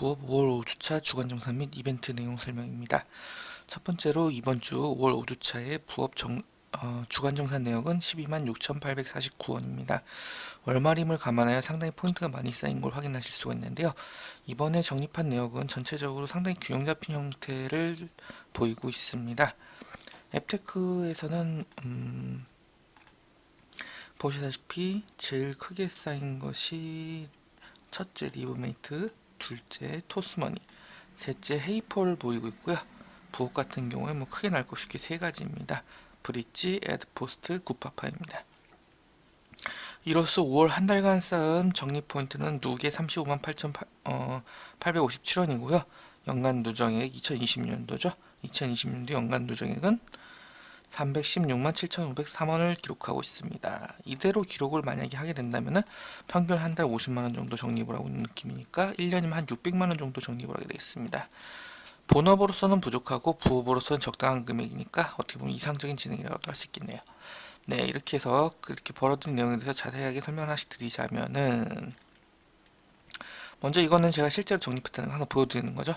부업 5월 5주차 주간정산 및 이벤트 내용 설명입니다. 첫 번째로 이번 주 5월 5주차의 부업 주간정산 내역은 126,849원입니다. 월말임을 감안하여 상당히 포인트가 많이 쌓인 걸 확인하실 수가 있는데요. 이번에 적립한 내역은 전체적으로 상당히 균형 잡힌 형태를 보이고 있습니다. 앱테크에서는 보시다시피 제일 크게 쌓인 것이 첫째 리브메이트, 둘째 토스머니, 셋째 헤이폴 보이고 있고요. 부업 같은 경우에 크게 날 것 쉽게 세 가지입니다. 브릿지, 에드포스트, 구파파입니다. 이로써 5월 한 달간 쌓은 적립 포인트는 누계 35만 8,857원이고요. 연간 누정액 2020년도죠. 2020년도 연간 누정액은 316만 7,503원을 기록하고 있습니다. 이대로 기록을 만약에 하게 된다면 평균 한 달 50만원 정도 적립을 하고 있는 느낌이니까 1년이면 한 600만원 정도 적립을 하게 되겠습니다. 본업으로서는 부족하고 부업으로서는 적당한 금액이니까 어떻게 보면 이상적인 진행이라고 할 수 있겠네요. 네, 이렇게 해서 그렇게 벌어진 내용에 대해서 자세하게 설명을 하나씩 드리자면은, 먼저 이거는 제가 실제로 적립했다는 거 하나 보여드리는 거죠.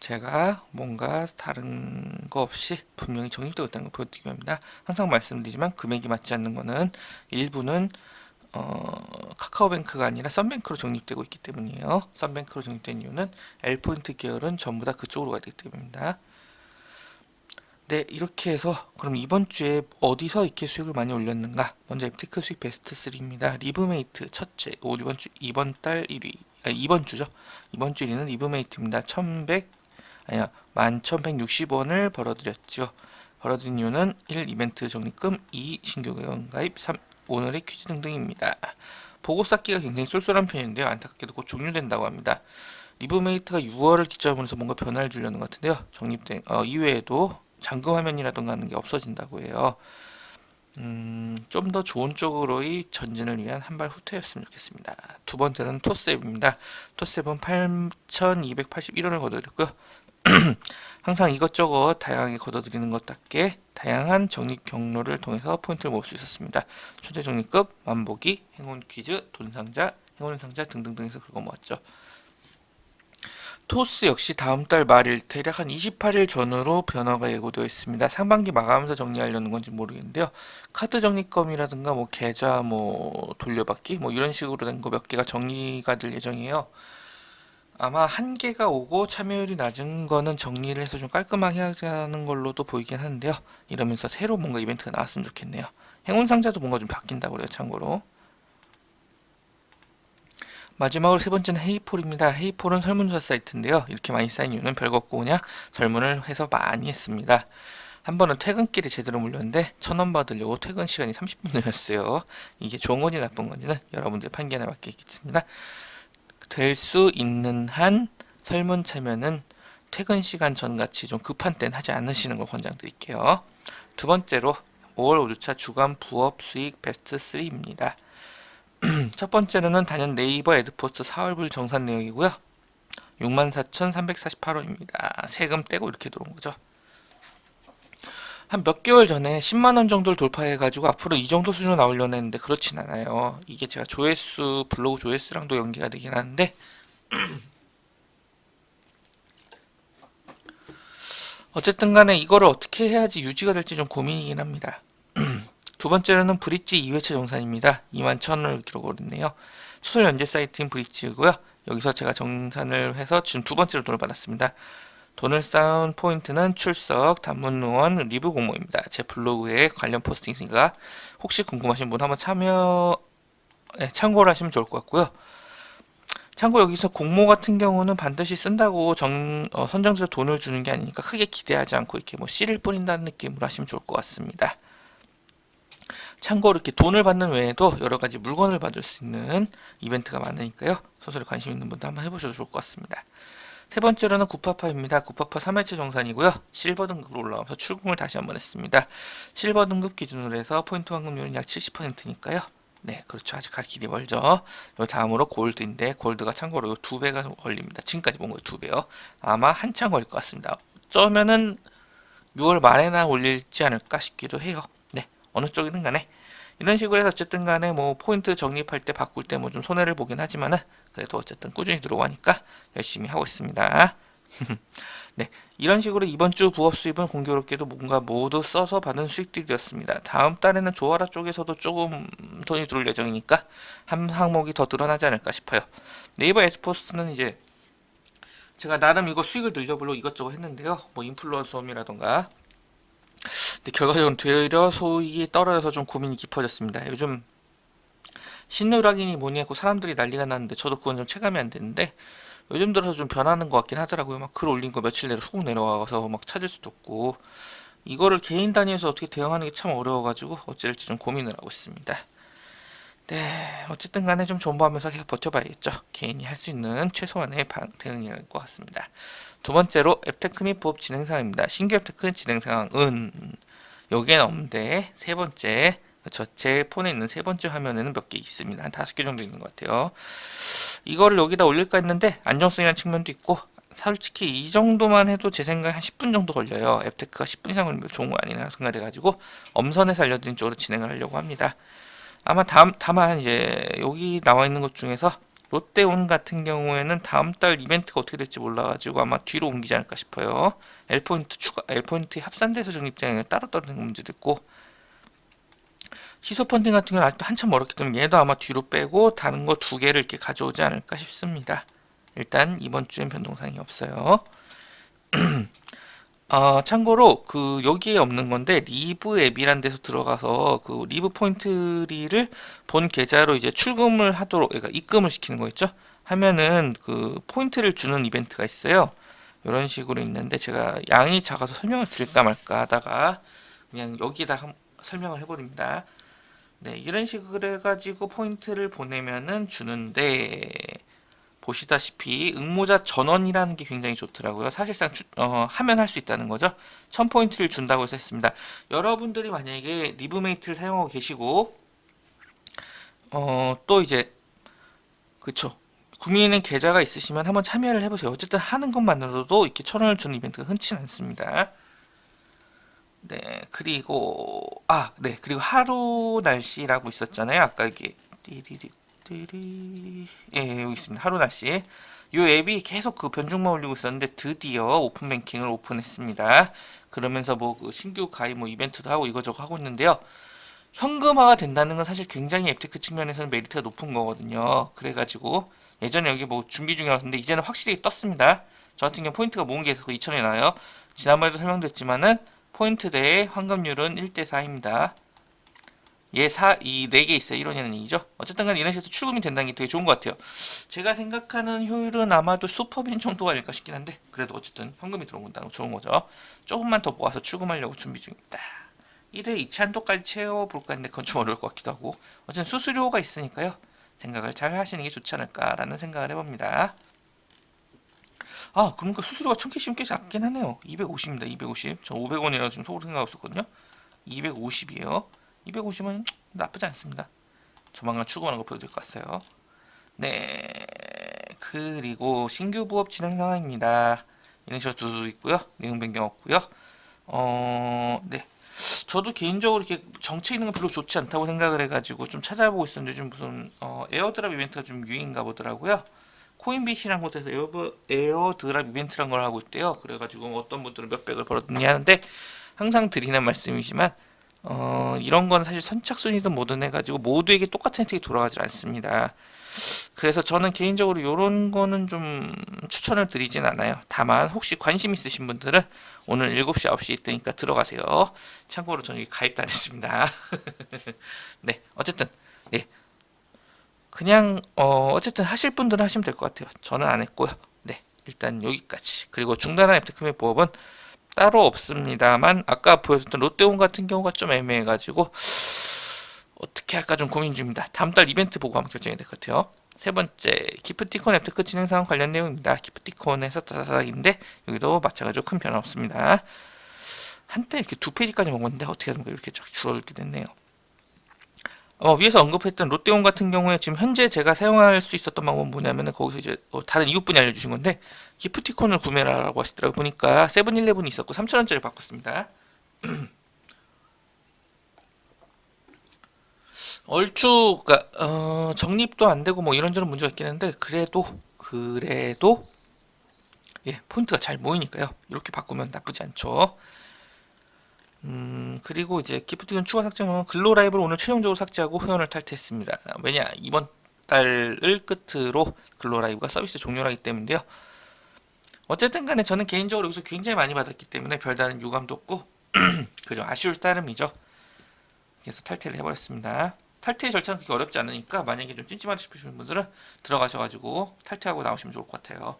제가 뭔가 다른 거 없이 분명히 적립되고 있다는 걸 보여드리기 위함입니다. 항상 말씀드리지만 금액이 맞지 않는 거는 일부는 카카오뱅크가 아니라 썬뱅크로 적립되고 있기 때문이에요. 썬뱅크로 적립된 이유는 L포인트 계열은 전부 다 그쪽으로 가야 되기 때문입니다. 네, 이렇게 해서 그럼 이번 주에 어디서 이렇게 수익을 많이 올렸는가? 먼저 앱테크 수익 베스트 3입니다. 리브메이트 첫째, 이번 달 1위, 이번 주죠. 이번 주 1위는 리브메이트입니다. 1160원을 벌어들였죠. 벌어들인 이유는 1. 이벤트 적립금, 2. 신규 회원가입, 3. 오늘의 퀴즈 등등입니다. 보고 쌓기가 굉장히 쏠쏠한 편인데요. 안타깝게도 곧 종료된다고 합니다. 리브메이트가 6월을 기점으로 해서 뭔가 변화를 주려는 것 같은데요. 적립된 이외에도 잠금 화면이라던가 하는 게 없어진다고 해요. 좀 더 좋은 쪽으로의 전진을 위한 한 발 후퇴였으면 좋겠습니다. 두 번째는 토스앱입니다. 토스앱은 8,281원을 거둬들였고요. 항상 이것저것 다양하게 거둬들이는 것답게 다양한 적립 경로를 통해서 포인트를 모을 수 있었습니다. 초대 적립급, 만보기, 행운 퀴즈, 돈상자, 행운 상자 등등등에서 긁어 모았죠. 토스 역시 다음 달 말일 대략 한 28일 전후로 변화가 예고되어 있습니다. 상반기 마감하면서 정리하려는 건지 모르겠는데요. 카드 적립금이라든가 계좌 돌려받기 이런 식으로 된 거 몇 개가 정리가 될 예정이에요. 아마 한 개가 오고 참여율이 낮은 거는 정리를 해서 좀 깔끔하게 하자는 걸로도 보이긴 하는데요. 이러면서 새로 뭔가 이벤트가 나왔으면 좋겠네요. 행운 상자도 뭔가 좀 바뀐다고 그래요, 참고로. 마지막으로 세 번째는 헤이폴입니다. 헤이폴은 설문조사 사이트인데요. 이렇게 많이 쌓인 이유는 별거 없고 그냥 설문을 해서 많이 했습니다. 한 번은 퇴근길에 제대로 물렸는데 1,000원 받으려고 퇴근 시간이 30분이었어요. 이게 좋은 건지 나쁜 건지는 여러분들의 판단에 맡기겠습니다. 될 수 있는 한 설문 참여는 퇴근 시간 전같이 좀 급한 때는 하지 않으시는 걸 권장드릴게요. 두 번째로 5월 5주차 주간 부업 수익 베스트 3입니다. 첫 번째로는 단연 네이버 에드포스트 4월분 정산 내역이고요. 64,348원입니다. 세금 떼고 이렇게 들어온 거죠. 한 몇 개월 전에 10만원 정도를 돌파해가지고 앞으로 이 정도 수준으로 나오려고 했는데 그렇진 않아요. 이게 제가 조회수, 블로그 조회수랑도 연계가 되긴 하는데 어쨌든 간에 이거를 어떻게 해야지 유지가 될지 좀 고민이긴 합니다. 두 번째로는 브릿지 2회차 정산입니다. 21,000원을 기록을 했네요. 소설 연재 사이트인 브릿지고요. 여기서 제가 정산을 해서 지금 두 번째로 돈을 받았습니다. 돈을 쌓은 포인트는 출석, 단문 후원, 리뷰 공모입니다. 제 블로그에 관련 포스팅 있으니까 혹시 궁금하신 분 한번 참고를 하시면 좋을 것 같고요. 참고 여기서 공모 같은 경우는 반드시 쓴다고 선정돼서 돈을 주는 게 아니니까 크게 기대하지 않고 이렇게 씨를 뿌린다는 느낌으로 하시면 좋을 것 같습니다. 참고로 이렇게 돈을 받는 외에도 여러 가지 물건을 받을 수 있는 이벤트가 많으니까요. 소설에 관심 있는 분도 한번 해보셔도 좋을 것 같습니다. 세 번째로는 구파파입니다. 구파파 3회차 정산이고요. 실버 등급으로 올라와서 출금을 다시 한번 했습니다. 실버 등급 기준으로 해서 포인트 환급률은 약 70%니까요. 네, 그렇죠. 아직 갈 길이 멀죠. 요 다음으로 골드인데 골드가 참고로 요 2배가 걸립니다. 지금까지 본 거예요. 2배요. 아마 한참 걸릴 것 같습니다. 어쩌면은 6월 말에나 올릴지 않을까 싶기도 해요. 네, 어느 쪽이든 간에 이런 식으로 해서 어쨌든 간에 포인트 적립할 때 바꿀 때 좀 손해를 보긴 하지만은 그래도 어쨌든 꾸준히 들어오니까 열심히 하고 있습니다. 네, 이런 식으로 이번 주 부업 수입은 공교롭게도 뭔가 모두 써서 받은 수익들이었습니다. 다음 달에는 조아라 쪽에서도 조금 돈이 들어올 예정이니까 한 항목이 더 늘어나지 않을까 싶어요. 네이버 에스포스는 이제 제가 나름 이거 수익을 늘려보려고 이것저것 했는데요. 뭐 인플루언서음이라던가. 근데 결과적으로 되려 소익이 떨어져서 좀 고민이 깊어졌습니다. 요즘 신누락이니 뭐니 하고 사람들이 난리가 났는데 저도 그건 좀 체감이 안 되는데 요즘 들어서 좀 변하는 것 같긴 하더라고요. 막 글 올린 거 며칠 내로 훅 내려와서 막 찾을 수도 없고 이거를 개인 단위에서 어떻게 대응하는 게 참 어려워가지고 어찌될지 좀 고민을 하고 있습니다. 네, 어쨌든 간에 좀 존버하면서 계속 버텨봐야겠죠. 개인이 할 수 있는 최소한의 대응일 것 같습니다. 두 번째로 앱테크 및 부업 진행 상황입니다. 신규 앱테크 진행 상황은 여기엔 없는데 세 번째, 그렇죠. 제 폰에 있는 세 번째 화면에는 몇 개 있습니다. 한 5개 정도 있는 것 같아요. 이거를 여기다 올릴까 했는데 안정성이라는 측면도 있고 솔직히 이 정도만 해도 제 생각에 한 10분 정도 걸려요. 앱테크가 10분 이상 걸리면 좋은 거 아니나 생각해가지고 엄선해서 알려드린 쪽으로 진행을 하려고 합니다. 아마 다만 이제 여기 나와 있는 것 중에서 롯데온 같은 경우에는 다음 달 이벤트가 어떻게 될지 몰라가지고 아마 뒤로 옮기지 않을까 싶어요. L포인트 합산돼서 적립되는 게 따로 떨어지는 문제도 있고 취소 펀딩 같은 경우는 아직도 한참 멀었기 때문에 얘도 아마 뒤로 빼고 다른 거 두 개를 이렇게 가져오지 않을까 싶습니다. 일단 이번 주엔 변동사항이 없어요. 참고로 그 여기에 없는 건데 리브 앱이란 데서 들어가서 그 리브 포인트리를 본 계좌로 이제 출금을 하도록 그러니까 입금을 시키는 거 있죠? 하면은 그 포인트를 주는 이벤트가 있어요. 이런 식으로 있는데 제가 양이 작아서 설명을 드릴까 말까 하다가 그냥 여기다 설명을 해버립니다. 네, 이런 식으로 해가지고 포인트를 보내면은 주는데 보시다시피 응모자 전원이라는 게 굉장히 좋더라고요. 사실상 하면 할 수 있다는 거죠. 1000포인트를 준다고 해서 했습니다. 여러분들이 만약에 리브메이트를 사용하고 계시고 또 이제 그쵸 구매는 계좌가 있으시면 한번 참여를 해보세요. 어쨌든 하는 것만으로도 이렇게 1000원을 주는 이벤트가 흔치 않습니다. 네, 그리고 네, 그리고 하루 날씨라고 있었잖아요. 아까 이게 예, 여기 있습니다. 하루 날씨. 이 앱이 계속 그 변중만 올리고 있었는데 드디어 오픈 뱅킹을 오픈했습니다. 그러면서 뭐 그 신규 가입 뭐 이벤트도 하고 이거저거 하고 있는데요. 현금화가 된다는 건 사실 굉장히 앱테크 측면에서는 메리트가 높은 거거든요. 그래가지고 예전에 여기 뭐 준비 중이었는데 이제는 확실히 떴습니다. 저 같은 경우 포인트가 모은 게 계속 2,000이 나요. 지난번에도 설명드렸지만은 포인트 대의 환급률은 1대4입니다. 이 4개 있어요. 1원이라는 얘기죠. 어쨌든 간에 이런 식으로 출금이 된다는 게 되게 좋은 것 같아요. 제가 생각하는 효율은 아마도 슈퍼빈 정도가 아닐까 싶긴 한데 그래도 어쨌든 현금이 들어온다는 거 좋은 거죠. 조금만 더 모아서 출금하려고 준비 중입니다. 1회 2차 한도까지 채워볼까 했는데 그건 좀 어려울 것 같기도 하고 어쨌든 수수료가 있으니까요. 생각을 잘 하시는 게 좋지 않을까라는 생각을 해봅니다. 그러니까 수수료가 1000개씩은 꽤 작긴 하네요. 250입니다. 250. 저 500원이라고 지금 속으로 생각하고 있었거든요. 250이에요. 250은 나쁘지 않습니다. 조만간 출금하는 거 보여드릴 것 같아요. 네, 그리고 신규 부업 진행 상황입니다. 이니셔도 있고요. 내용 변경 없고요. 네. 저도 개인적으로 이렇게 정체 있는 건 별로 좋지 않다고 생각을 해가지고 좀 찾아보고 있었는데 좀 무슨 에어드랍 이벤트가 좀 유행인가 보더라고요. 코인빗이란 곳에서 에어드랍 이벤트란 걸 하고 있대요. 그래가지고 어떤 분들은 몇백을 벌었느냐 하는데 항상 드리는 말씀이지만 이런 건 사실 선착순이든 뭐든 해가지고 모두에게 똑같은 혜택이 돌아가지 않습니다. 그래서 저는 개인적으로 이런 거는 좀 추천을 드리진 않아요. 다만 혹시 관심 있으신 분들은 오늘 7시, 9시 있으니까 들어가세요. 참고로 저는 여기 가입도 안 했습니다. 네, 어쨌든 네, 그냥 어쨌든 하실 분들은 하시면 될 것 같아요. 저는 안 했고요. 네, 일단 여기까지. 그리고 중단한 앱테크 및 보업은 따로 없습니다만 아까 보여줬던 롯데온 같은 경우가 좀 애매해가지고 어떻게 할까 좀 고민 중입니다. 다음 달 이벤트 보고 한번 결정이 될 것 같아요. 세 번째, 기프티콘 앱테크 진행 상황 관련 내용입니다. 기프티콘에서 따다닥인데 여기도 마찬가지로 큰 변화 없습니다. 한때 이렇게 2페이지까지 먹었는데 어떻게 하면 이렇게 쫙 줄어들게 됐네요. 위에서 언급했던 롯데온 같은 경우에 지금 현재 제가 사용할 수 있었던 방법은 뭐냐면은 거기서 이제 다른 이웃분이 알려주신 건데 기프티콘을 구매를 하라고 하시더라고요. 보니까 세븐일레븐이 있었고 3,000원짜리 바꿨습니다. 얼추 그러니까 적립도 안 되고 뭐 이런저런 문제가 있긴 한데 그래도 예, 포인트가 잘 모이니까요. 이렇게 바꾸면 나쁘지 않죠. 그리고 이제 기프티콘 추가 삭제는 근로 라이브를 오늘 최종적으로 삭제하고 회원을 탈퇴했습니다. 왜냐, 이번 달을 끝으로 근로 라이브가 서비스 종료를 하기 때문인데요. 어쨌든 간에 저는 개인적으로 여기서 굉장히 많이 받았기 때문에 별다른 유감도 없고 그저 아쉬울 따름이죠. 그래서 탈퇴를 해버렸습니다. 탈퇴 절차는 그렇게 어렵지 않으니까 만약에 좀 찜찜하다 싶으시는 분들은 들어가셔가지고 탈퇴하고 나오시면 좋을 것 같아요.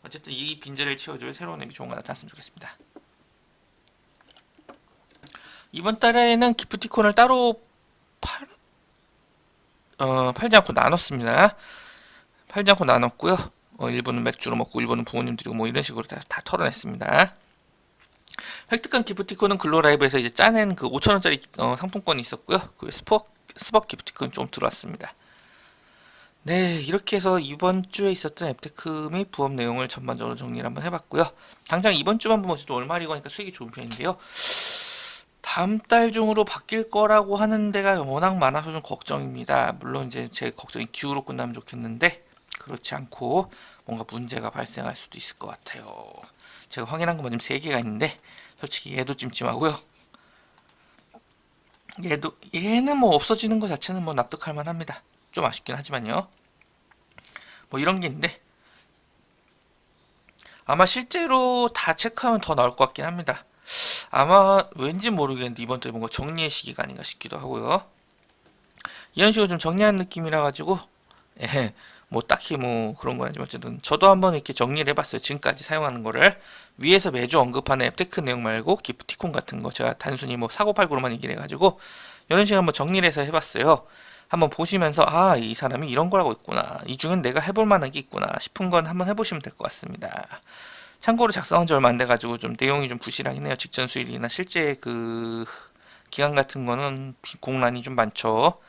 어쨌든 이 빈자리를 채워줄 새로운 앱이 좋은 거 나타났으면 좋겠습니다. 이번 달에는 기프티콘을 따로 팔지 않고 나눴습니다. 팔지 않고 나눴고요. 일부는 맥주로 먹고 일부는 부모님 드리고 뭐 이런 식으로 다 털어냈습니다. 획득한 기프티콘은 글로라이브에서 이제 짜낸 그 5,000원짜리 상품권이 있었고요. 그 스벅 기프티콘 좀 들어왔습니다. 네, 이렇게 해서 이번 주에 있었던 앱테크 및 부업 내용을 전반적으로 정리를 한번 해봤고요. 당장 이번 주만 보면 또 월말이고 하니까 수익이 좋은 편인데요. 다음 달 중으로 바뀔 거라고 하는 데가 워낙 많아서 좀 걱정입니다. 물론 이제 제 걱정이 기후로 끝나면 좋겠는데 그렇지 않고 뭔가 문제가 발생할 수도 있을 것 같아요. 제가 확인한 건 지금 3개가 있는데 솔직히 얘도 찜찜하고요. 얘는 뭐 없어지는 것 자체는 뭐 납득할 만합니다. 좀 아쉽긴 하지만요. 뭐 이런 게 있는데 아마 실제로 다 체크하면 더 나올 것 같긴 합니다. 아마 왠지 모르겠는데 이번 달에 뭔가 정리의 시기가 아닌가 싶기도 하고요. 이런 식으로 좀 정리한 느낌이라 가지고 예, 뭐 딱히 뭐 그런 건 아니지만 어쨌든 저도 한번 이렇게 정리를 해봤어요. 지금까지 사용하는 거를 위에서 매주 언급하는 앱테크 내용 말고 기프티콘 같은 거 제가 단순히 뭐 사고팔고로만 얘기를 해가지고 이런 식으로 한번 정리를 해서 해봤어요. 한번 보시면서 아, 이 사람이 이런 걸 하고 있구나, 이 중엔 내가 해볼 만한 게 있구나 싶은 건 한번 해보시면 될 것 같습니다. 참고로 작성한 지 얼마 안 돼가지고 좀 내용이 좀 부실하긴 해요. 직전 수일이나 실제 그 기간 같은 거는 공란이 좀 많죠.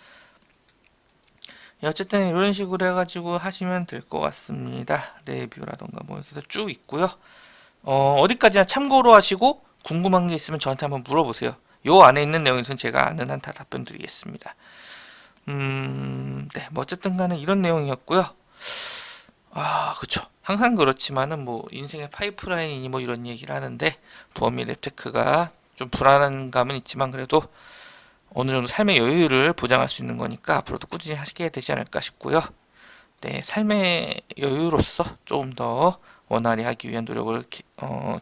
예, 어쨌든 이런 식으로 해가지고 하시면 될 것 같습니다. 레뷰라던가 뭐 이렇게 해서 쭉 있고요. 어디까지나 참고로 하시고 궁금한 게 있으면 저한테 한번 물어보세요. 요 안에 있는 내용에서는 제가 아는 한 다 답변 드리겠습니다. 네, 뭐 어쨌든 간에 이런 내용이었고요. 아, 그쵸. 항상 그렇지만은 뭐 인생의 파이프라인이니 뭐 이런 얘기를 하는데 부업및 랩테크가 좀 불안한 감은 있지만 그래도 어느 정도 삶의 여유를 보장할 수 있는 거니까 앞으로도 꾸준히 하시게 되지 않을까 싶고요. 네, 삶의 여유로서 조금 더 원활히 하기 위한 노력을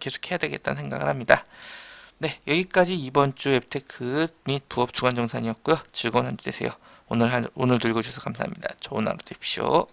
계속해야 되겠다는 생각을 합니다. 네, 여기까지 이번 주 앱테크 및 부업 주간 정산이었고요. 즐거운 한 주 되세요. 오늘 읽어주셔서 감사합니다. 좋은 하루 되십시오.